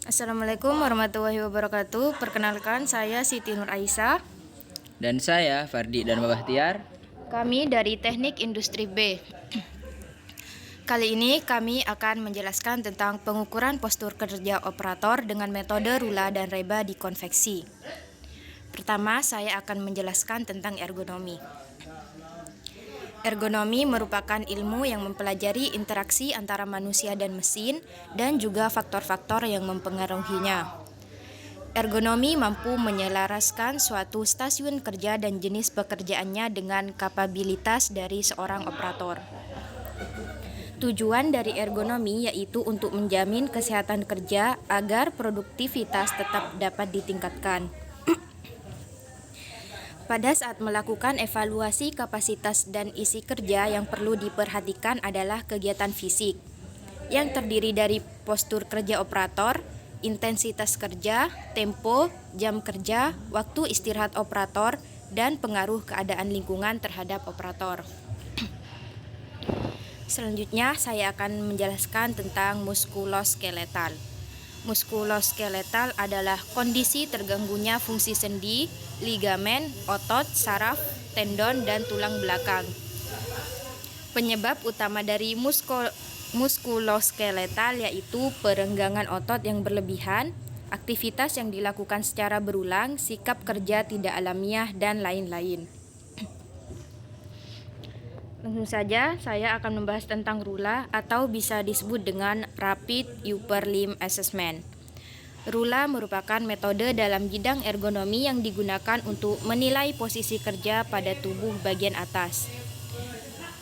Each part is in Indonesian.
Assalamualaikum warahmatullahi wabarakatuh. Perkenalkan, saya Siti Nur Aisyah. Dan saya, Fardi dan Bahtiar. Kami dari Teknik Industri B. Kali ini kami akan menjelaskan tentang pengukuran postur kerja operator dengan metode rula dan reba di konveksi. Pertama, saya akan menjelaskan tentang ergonomi. Ergonomi merupakan ilmu yang mempelajari interaksi antara manusia dan mesin dan juga faktor-faktor yang mempengaruhinya. Ergonomi mampu menyelaraskan suatu stasiun kerja dan jenis pekerjaannya dengan kapabilitas dari seorang operator. Tujuan dari ergonomi yaitu untuk menjamin kesehatan kerja agar produktivitas tetap dapat ditingkatkan. Pada saat melakukan evaluasi kapasitas dan isi kerja, yang perlu diperhatikan adalah kegiatan fisik, yang terdiri dari postur kerja operator, intensitas kerja, tempo, jam kerja, waktu istirahat operator, dan pengaruh keadaan lingkungan terhadap operator. Selanjutnya, saya akan menjelaskan tentang muskuloskeletal. Muskuloskeletal adalah kondisi terganggunya fungsi sendi, ligamen, otot, saraf, tendon, dan tulang belakang. Penyebab utama dari muskuloskeletal yaitu perenggangan otot yang berlebihan, aktivitas yang dilakukan secara berulang, sikap kerja tidak alamiah, dan lain-lain. Langsung saja, saya akan membahas tentang rula atau bisa disebut dengan Rapid Upper Limb Assessment. Rula merupakan metode dalam bidang ergonomi yang digunakan untuk menilai posisi kerja pada tubuh bagian atas.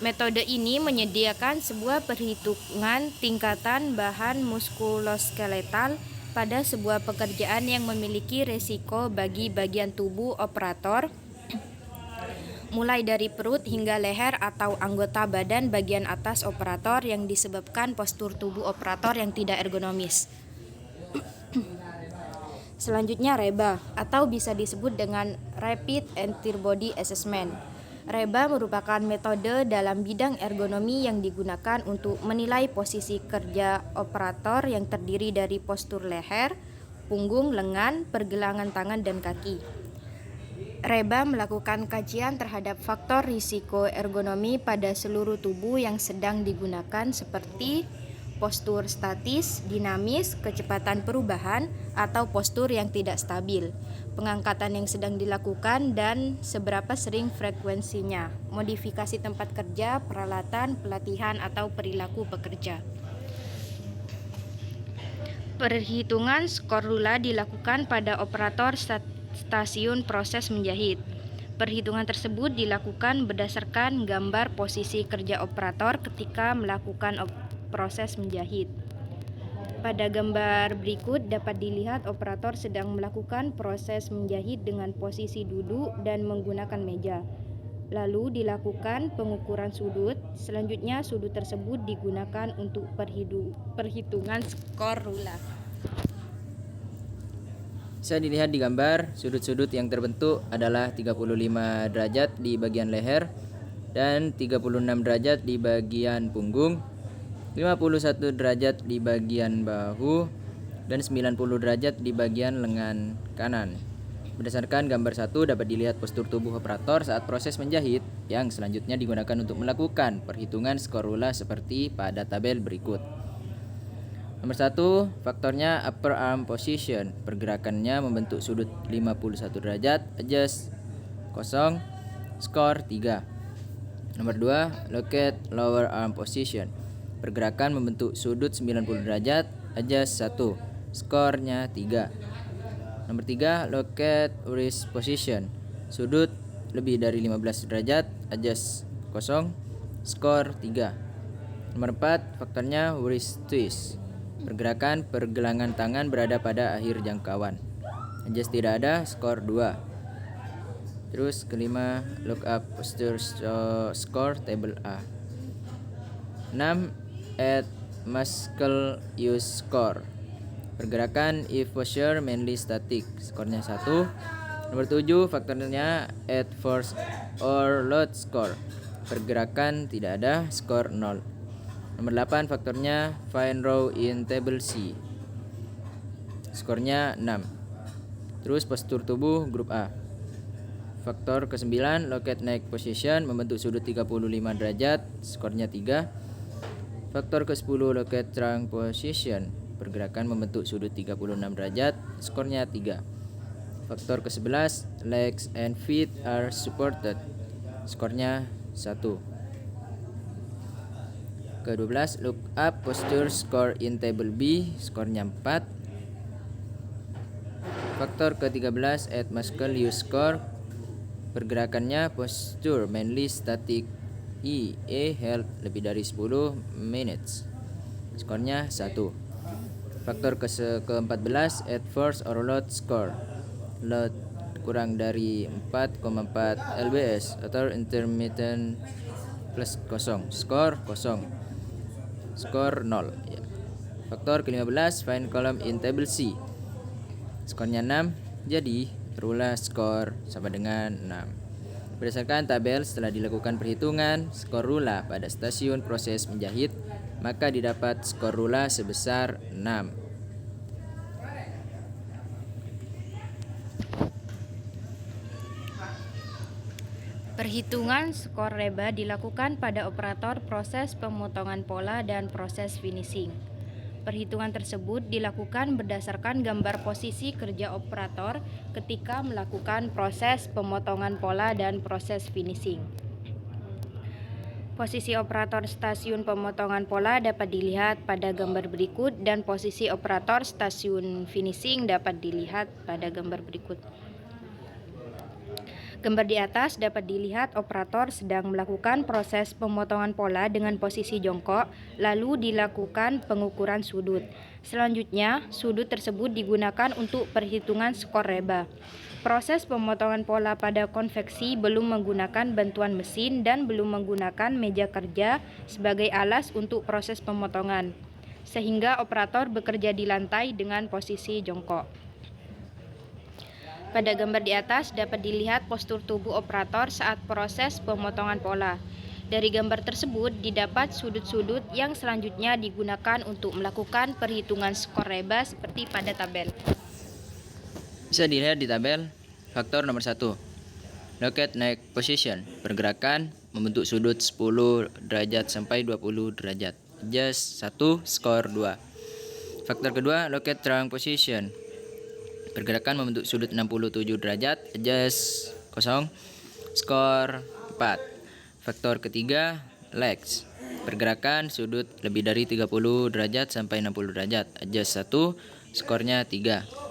Metode ini menyediakan sebuah perhitungan tingkatan bahan muskuloskeletal pada sebuah pekerjaan yang memiliki resiko bagi bagian tubuh operator, mulai dari perut hingga leher atau anggota badan bagian atas operator yang disebabkan postur tubuh operator yang tidak ergonomis. Selanjutnya reba atau bisa disebut dengan Rapid Antibody Assessment. Reba merupakan metode dalam bidang ergonomi yang digunakan untuk menilai posisi kerja operator yang terdiri dari postur leher, punggung, lengan, pergelangan tangan, dan kaki. Reba melakukan kajian terhadap faktor risiko ergonomi pada seluruh tubuh yang sedang digunakan seperti postur statis, dinamis, kecepatan perubahan, atau postur yang tidak stabil, pengangkatan yang sedang dilakukan, dan seberapa sering frekuensinya, modifikasi tempat kerja, peralatan, pelatihan, atau perilaku pekerja. Perhitungan skor rula dilakukan pada operator stasiun proses menjahit. Perhitungan tersebut dilakukan berdasarkan gambar posisi kerja operator ketika melakukan proses menjahit. Pada gambar berikut dapat dilihat operator sedang melakukan proses menjahit dengan posisi duduk dan menggunakan meja. Lalu dilakukan pengukuran sudut. Selanjutnya sudut tersebut digunakan untuk perhitungan skor rula. Bisa dilihat di gambar, sudut-sudut yang terbentuk adalah 35 derajat di bagian leher dan 36 derajat di bagian punggung, 51 derajat di bagian bahu, dan 90 derajat di bagian lengan kanan. Berdasarkan gambar 1 dapat dilihat postur tubuh operator saat proses menjahit yang selanjutnya digunakan untuk melakukan perhitungan skor rula seperti pada tabel berikut. Nomor 1, faktornya upper arm position. Pergerakannya membentuk sudut 51 derajat, adjust 0, skor 3. Nomor 2, locate lower arm position. Pergerakan membentuk sudut 90 derajat, adjust 1, skornya 3. Nomor 3, locate wrist position. Sudut lebih dari 15 derajat, adjust 0, skor 3. Nomor 4, faktornya wrist twist. Pergerakan pergelangan tangan berada pada akhir jangkauan, adjust tidak ada, skor 2. Terus kelima, look up posture score table A. 6, add muscle use score. Pergerakan if posture mainly static, skornya 1. Nomor 7, faktornya add force or load score. Pergerakan tidak ada, skor 0. Nomor 8, faktornya find row in table C. skornya 6. Terus postur tubuh grup A. Faktor ke-9, loket neck position membentuk sudut 35 derajat, skornya 3. Faktor ke-10, loket trunk position, pergerakan membentuk sudut 36 derajat, skornya 3. Faktor ke-11, legs and feet are supported, skornya 1. Ke-12, look up posture score in table B, skornya 4. Faktor ke-13, add muscle use score, pergerakannya posture mainly static E held lebih dari 10 minutes, skornya 1. Faktor ke-14, add force or load score, load kurang dari 4,4 lbs atau intermittent plus kosong, skor 0, skor 0 ya. Faktor ke-15, find column in table C, skornya 6. Jadi terulah skor sama dengan 6. Berdasarkan tabel setelah dilakukan perhitungan skor rula pada stasiun proses menjahit, maka didapat skor rula sebesar 6. Perhitungan skor reba dilakukan pada operator proses pemotongan pola dan proses finishing. Perhitungan tersebut dilakukan berdasarkan gambar posisi kerja operator ketika melakukan proses pemotongan pola dan proses finishing. Posisi operator stasiun pemotongan pola dapat dilihat pada gambar berikut dan posisi operator stasiun finishing dapat dilihat pada gambar berikut. Gambar di atas dapat dilihat operator sedang melakukan proses pemotongan pola dengan posisi jongkok, lalu dilakukan pengukuran sudut. Selanjutnya, sudut tersebut digunakan untuk perhitungan skor reba. Proses pemotongan pola pada konveksi belum menggunakan bantuan mesin dan belum menggunakan meja kerja sebagai alas untuk proses pemotongan, sehingga operator bekerja di lantai dengan posisi jongkok. Pada gambar di atas dapat dilihat postur tubuh operator saat proses pemotongan pola. Dari gambar tersebut didapat sudut-sudut yang selanjutnya digunakan untuk melakukan perhitungan skor reba seperti pada tabel. Bisa dilihat di tabel. Faktor nomor 1, loket neck position, pergerakan membentuk sudut 10 derajat sampai 20 derajat, adjust 1, skor 2. Faktor kedua, loket trunk position, pergerakan membentuk sudut 67 derajat, adjust 0, skor 4. Faktor ketiga, legs, pergerakan sudut lebih dari 30 derajat sampai 60 derajat, adjust 1, skornya 3.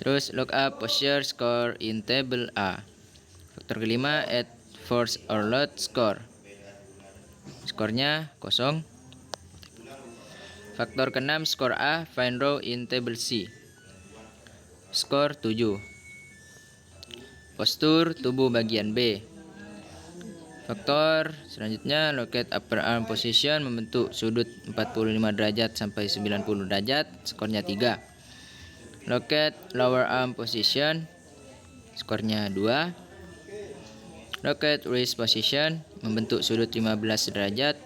Terus look up posture score in table A. Faktor kelima, add force or load score, skornya 0. Faktor keenam, skor A, find row in table C, skor 7. Postur tubuh bagian B. Faktor selanjutnya, locate upper arm position membentuk sudut 45 derajat sampai 90 derajat, skornya 3. Locate lower arm position, skornya 2. Locate wrist position membentuk sudut 15 derajat,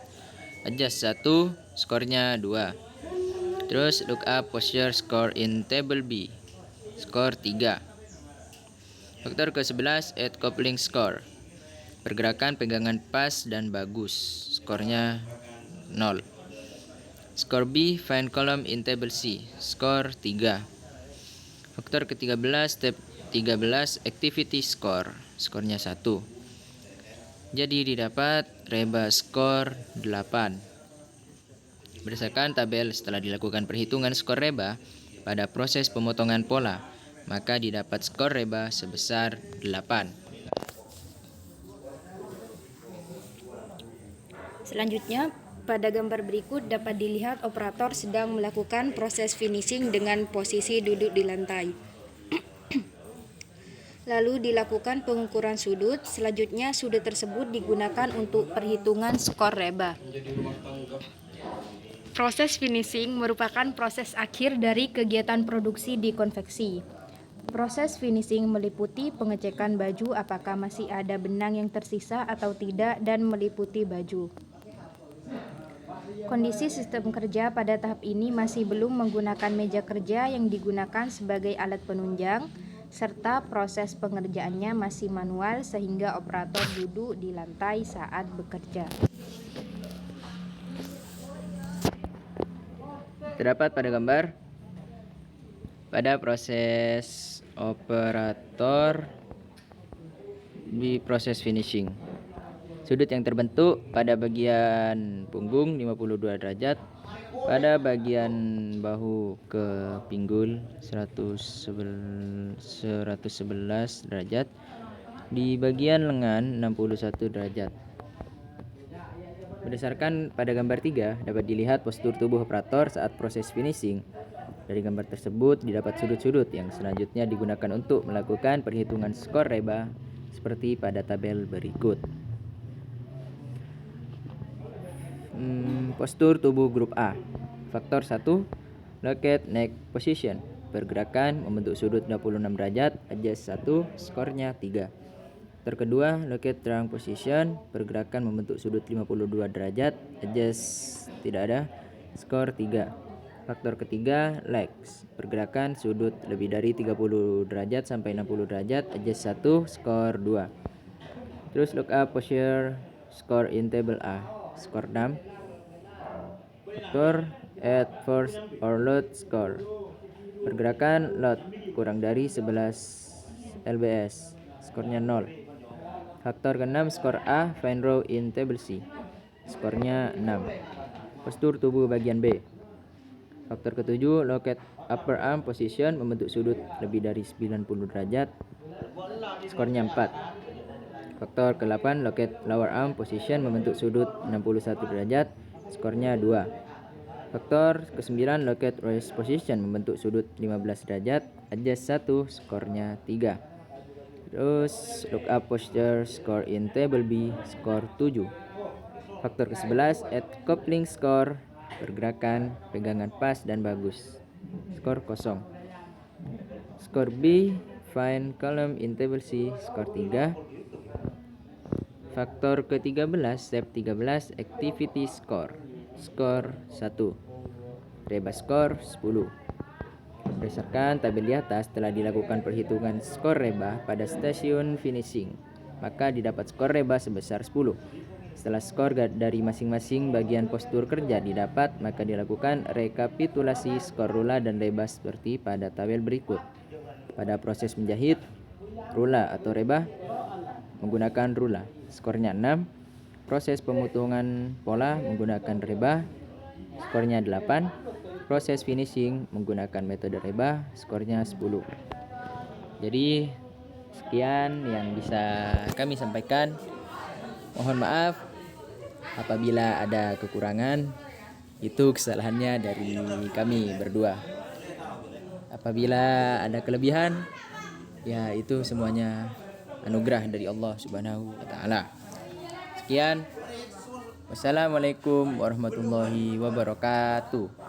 adjust 1, skornya 2. Terus look up posture score in table B, skor 3. Faktor ke-11, add coupling score, pergerakan pegangan pas dan bagus, skornya 0. Skor B, find column in table C, skor 3. Faktor ke-13, step 13, activity score, skornya 1. Jadi didapat reba skor 8. Berdasarkan tabel setelah dilakukan perhitungan skor reba pada proses pemotongan pola, maka didapat skor reba sebesar 8. Selanjutnya, pada gambar berikut dapat dilihat operator sedang melakukan proses finishing dengan posisi duduk di lantai. Lalu dilakukan pengukuran sudut. Selanjutnya, sudut tersebut digunakan untuk perhitungan skor reba. Proses finishing merupakan proses akhir dari kegiatan produksi di konveksi. Proses finishing meliputi pengecekan baju apakah masih ada benang yang tersisa atau tidak dan meliputi baju. Kondisi sistem kerja pada tahap ini masih belum menggunakan meja kerja yang digunakan sebagai alat penunjang, serta proses pengerjaannya masih manual sehingga operator duduk di lantai saat bekerja. Terdapat pada gambar pada proses operator di proses finishing. Sudut yang terbentuk pada bagian punggung 52 derajat, pada bagian bahu ke pinggul 111 derajat, di bagian lengan 61 derajat. Berdasarkan pada gambar 3 dapat dilihat postur tubuh operator saat proses finishing. Dari gambar tersebut didapat sudut-sudut yang selanjutnya digunakan untuk melakukan perhitungan skor reba seperti pada tabel berikut. Postur tubuh grup A. Faktor 1, locate neck position. Pergerakan membentuk sudut 26 derajat, adjust 1, skornya 3. Faktor kedua, locate trunk position. Pergerakan membentuk sudut 52 derajat, adjust tidak ada, skor 3. Faktor ketiga, legs. Pergerakan sudut lebih dari 30 derajat sampai 60 derajat, adjust 1, skor 2. Terus look up posture, skor in table A, skor 6. Faktor at force or load score. Pergerakan load kurang dari 11 lbs, skornya 0. Faktor ke-6 skor A, find row in table C, skornya 6. Postur tubuh bagian B. Faktor ke-7 locate upper arm position membentuk sudut lebih dari 90 derajat, skornya 4. Faktor ke-8 locate lower arm position membentuk sudut 61 derajat, skornya 2. Faktor ke-9 locate wrist position membentuk sudut 15 derajat, adjust 1, skornya 3. Terus look up posture, score in table B, skor 7. Faktor ke-11 add coupling score, pergerakan, pegangan pas dan bagus, skor 0. Skor B, find column in table C, skor 3. Faktor ke-13 step 13 activity score, skor 1. Reba skor 10. Berdasarkan tabel di atas telah dilakukan perhitungan skor reba pada stasiun finishing, maka didapat skor reba sebesar 10. Setelah skor dari masing-masing bagian postur kerja didapat, maka dilakukan rekapitulasi skor rula dan reba seperti pada tabel berikut. Pada proses menjahit, rula atau reba menggunakan rula, skornya 6. Proses pemotongan pola menggunakan reba, skornya 8. Proses finishing menggunakan metode reba, skornya 10. Jadi sekian yang bisa kami sampaikan. Mohon maaf apabila ada kekurangan, itu kesalahannya dari kami berdua. Apabila ada kelebihan, ya itu semuanya anugerah dari Allah Subhanahu wa taala. Sekian. Wassalamualaikum warahmatullahi wabarakatuh.